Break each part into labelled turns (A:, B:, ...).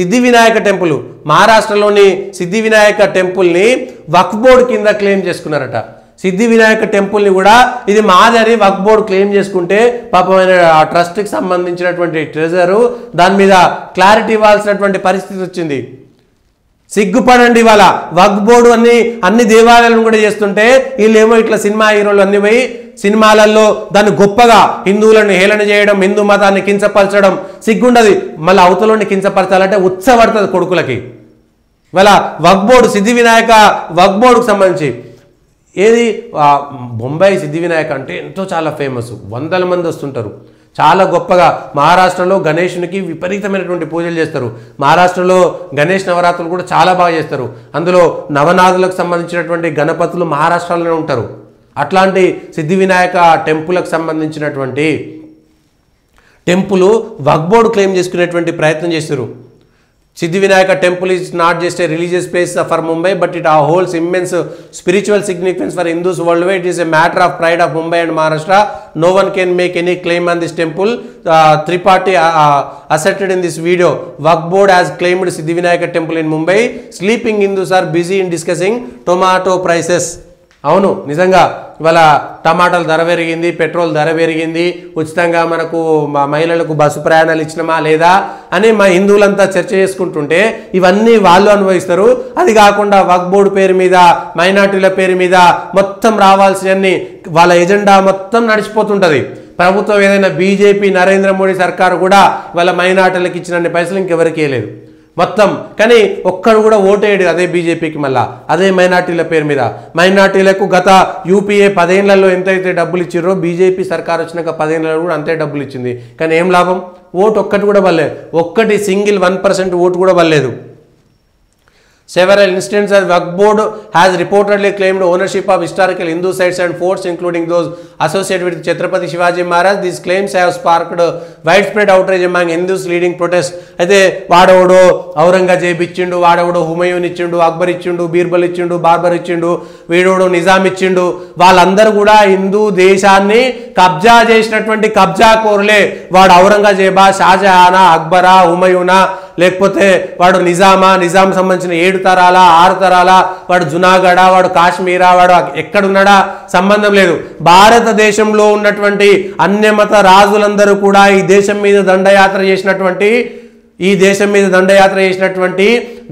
A: సిద్ధి Vinayaka temple మహారాష్ట్రలోని సిద్ధి Vinayaka temple ని వక్ఫ్ board కింద క్లెయిమ్ చేసుకున్నారట. సిద్ధి వినాయక టెంపుల్ ని కూడా ఇది మాదని వక్ఫ్ బోర్డు క్లెయిమ్ చేసుకుంటే పాపం ఆ ట్రస్ట్ కి సంబంధించినటువంటి ట్రెజరు దాని మీద క్లారిటీ ఇవ్వాల్సినటువంటి పరిస్థితి వచ్చింది. సిగ్గుపడండి. వాళ్ళ వక్ఫ్ బోర్డు అన్ని దేవాలయాలను కూడా చేస్తుంటే వీళ్ళేమో ఇట్లా సినిమా హీరోలు అన్ని పోయి సినిమాలలో దాన్ని గొప్పగా హిందువులను హేళన చేయడం, హిందూ మతాన్ని కించపరచడం సిగ్గుండదు. మళ్ళీ అవతలని కించపరచాలంటే ఉత్సపడుతుంది కొడుకులకి. వాళ్ళ వక్ఫ్ బోర్డు సిద్ధి వినాయక వక్ఫ్ బోర్డుకు సంబంధించి ఏది బొంబాయి సిద్ధి వినాయక అంటే ఎంతో చాలా ఫేమస్, వందల మంది వస్తుంటారు. చాలా గొప్పగా మహారాష్ట్రలో గణేషునికి విపరీతమైనటువంటి పూజలు చేస్తారు. మహారాష్ట్రలో గణేష్ నవరాత్రులు కూడా చాలా బాగా చేస్తారు. అందులో నవనాథులకు సంబంధించినటువంటి గణపతులు మహారాష్ట్రలోనే ఉంటారు. అట్లాంటి సిద్ధి వినాయక టెంపుల్కి సంబంధించినటువంటి టెంపుల్ వక్ఫ్ బోర్డు క్లెయిమ్ చేసుకునేటువంటి ప్రయత్నం చేస్తారు. సిద్ధి Vinayaka temple is not just a religious place for Mumbai, but it holds immense spiritual significance for Hindus worldwide. It is a matter of pride of Mumbai and Maharashtra. No one can make any claim on this temple. Tripathi asserted in this video. Waqf board has claimed Siddhi Vinayaka temple in Mumbai. Sleeping Hindus are busy in discussing tomato prices. అవును, నిజంగా ఇవాళ టమాటాలు ధర పెరిగింది, petrol ధర పెరిగింది, ఉచితంగా మనకు మహిళలకు బస్సు ప్రయాణాలు ఇచ్చినమా లేదా అని మా హిందువులంతా చర్చ చేసుకుంటుంటే ఇవన్నీ వాళ్ళు అనుభవిస్తారు. అది కాకుండా వక్ఫ్ బోర్డు పేరు మీద, మైనార్టీల పేరు మీద మొత్తం రావాల్సినన్ని వాళ్ళ ఎజెండా మొత్తం నడిచిపోతుంటుంది. ప్రభుత్వం ఏదైనా బీజేపీ నరేంద్ర మోడీ సర్కారు కూడా వాళ్ళ మైనార్టీలకు ఇచ్చినన్ని పైసలు ఇంకెవరికి ఇవ్వలేదు మొత్తం. కానీ ఒక్కడు కూడా ఓటేయడు అదే బీజేపీకి, మళ్ళా అదే మైనార్టీల పేరు మీద. మైనార్టీలకు గత యూపీఏ 10 ఏళ్లలో ఎంతైతే డబ్బులు ఇచ్చిర్రో బీజేపీ సర్కార్ వచ్చినాక 10 ఏళ్లలో కూడా అంతే డబ్బులు ఇచ్చింది. కానీ ఏం లాభం? ఓటు ఒక్కటి కూడా వల్లేదు. ఒక్కటి సింగిల్ 1% ఓటు కూడా వల్లేదు. Several instances, Waqf board has reportedly claimed ownership of historical Hindu sites and forts, including those associated with Chhatrapati Shivaji Maharaj. These claims have sparked widespread outrage among Hindus, leading protests. అయితే వాడవడో ఔరంగజేబ్ ఇచ్చిండు, వాడవడో హుమయూన్ ఇచ్చిండు, అక్బర్ ఇచ్చిండు, బీర్బల్ ఇచ్చిండు, barber ఇచ్చిండు, వీడోడు నిజాం ఇచ్చిండు. వాళ్ళందరూ కూడా హిందూ దేశాన్ని కబ్జా చేసినటువంటి కబ్జా కోరులే. వాడు ఔరంగజేబా, షాజహానా, అక్బరా, హుమయూనా, లేకపోతే వాడు నిజామా, నిజాం సంబంధించిన 7 తరాల 6 తరాల, వాడు జునాగఢ, వాడు కాశ్మీరా, వాడు ఎక్కడున్నాడా సంబంధం లేదు. భారతదేశంలో ఉన్నటువంటి అన్యమత రాజులందరూ కూడా ఈ దేశం మీద దండయాత్ర చేసినటువంటి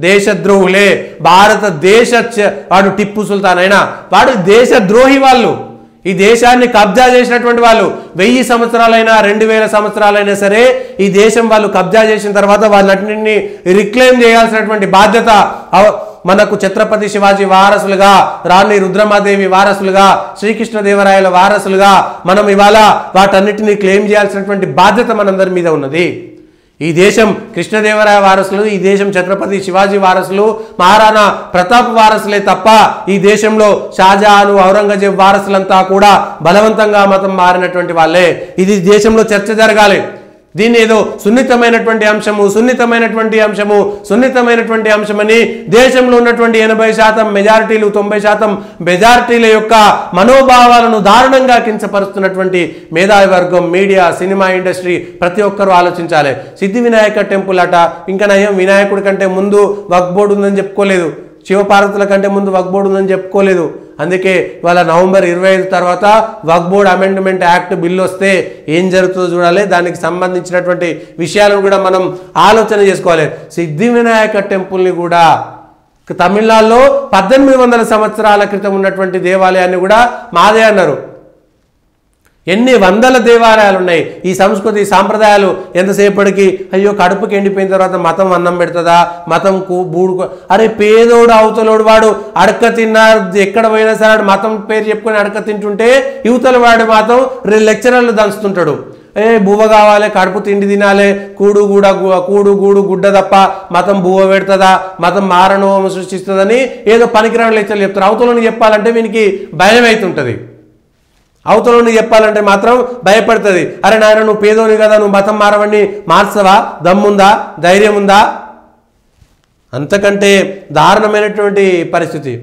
A: దేశద్రోహులే. భారతదేశ వాడు టిప్పు సుల్తాన్ అయినా వాడు దేశద్రోహి. వాళ్ళు ఈ దేశాన్ని కబ్జా చేసినటువంటి వాళ్ళు 1000 సంవత్సరాలైనా 2000 సంవత్సరాలైనా సరే ఈ దేశం వాళ్ళు కబ్జా చేసిన తర్వాత వాళ్ళన్నింటినీ రిక్లెయిమ్ చేయాల్సినటువంటి బాధ్యత మనకు ఛత్రపతి శివాజీ వారసులుగా, రాణి రుద్రమాదేవి వారసులుగా, శ్రీకృష్ణదేవరాయల వారసులుగా మనం ఇవాళ వాటన్నిటిని క్లెయిమ్ చేయాల్సినటువంటి బాధ్యత మనందరి మీద ఉన్నది. ఈ దేశం కృష్ణదేవరాయ వారసులు, ఈ దేశం ఛత్రపతి శివాజీ వారసులు, మహారాణా ప్రతాప్ వారసులే తప్ప ఈ దేశంలో షాజహాను, ఔరంగజేబ్ వారసులంతా కూడా బలవంతంగా మతం మారినటువంటి వాళ్ళే. ఇది దేశంలో చర్చ జరగాలి. దీన్ని ఏదో సున్నితమైనటువంటి అంశమని దేశంలో ఉన్నటువంటి 80% మెజారిటీలు, 90% మెజారిటీల యొక్క మనోభావాలను దారుణంగా కించపరుస్తున్నటువంటి మేధావి వర్గం, మీడియా, సినిమా ఇండస్ట్రీ ప్రతి ఒక్కరూ ఆలోచించాలి. సిద్ధి వినాయక టెంపుల్ అట ఇంకా నయం, వినాయకుడి కంటే ముందు వక్ఫ్ బోర్డు ఉందని చెప్పుకోలేదు, శివపార్వతుల కంటే ముందు వక్ఫ్ బోర్డు ఉందని చెప్పుకోలేదు. అందుకే ఇవాళ నవంబర్ 25 తర్వాత వక్ఫ్ బోర్డ్ అమెండ్మెంట్ యాక్ట్ బిల్లు వస్తే ఏం జరుగుతుందో చూడాలి. దానికి సంబంధించినటువంటి విషయాలను కూడా మనం ఆలోచన చేసుకోవాలి. సిద్ధి వినాయక టెంపుల్ని కూడా తమిళనాడులో 1800 సంవత్సరాల క్రితం ఉన్నటువంటి దేవాలయాన్ని కూడా మాదే అన్నారు. ఎన్ని వందల దేవాలయాలు ఉన్నాయి. ఈ సంస్కృతి సాంప్రదాయాలు ఎంతసేపటికి అయ్యో కడుపుకి ఎండిపోయిన తర్వాత మతం అన్నం పెడుతుందా, మతం బూడు. అరే పేదోడు అవతలోడు వాడు అడక తిన్నారు, ఎక్కడ పోయినా సరే మతం పేరు చెప్పుకొని అడక తింటుంటే యువతల వాడు మాత్రం లెక్చరర్లు దంచుతుంటాడు. బువ్వ కావాలి, కడుపు తిండి తినాలి, కూడు గూడు గుడ్డ తప్ప మతం బువ్వ పెడుతుందా, మతం మారణోమం సృష్టిస్తుందని ఏదో పనికిరాని లెక్చర్లు చెప్తారు. అవతలని చెప్పాలంటే వీనికి భయం అవుతుంటుంది. అవతలని చెప్పాలంటే మాత్రం భయపడుతుంది. అరే నాయన నువ్వు పేదోని కదా, నువ్వు మతం మారవని మార్చవా, దమ్ముందా, ధైర్యం ఉందా? అంతకంటే దారుణమైనటువంటి పరిస్థితి.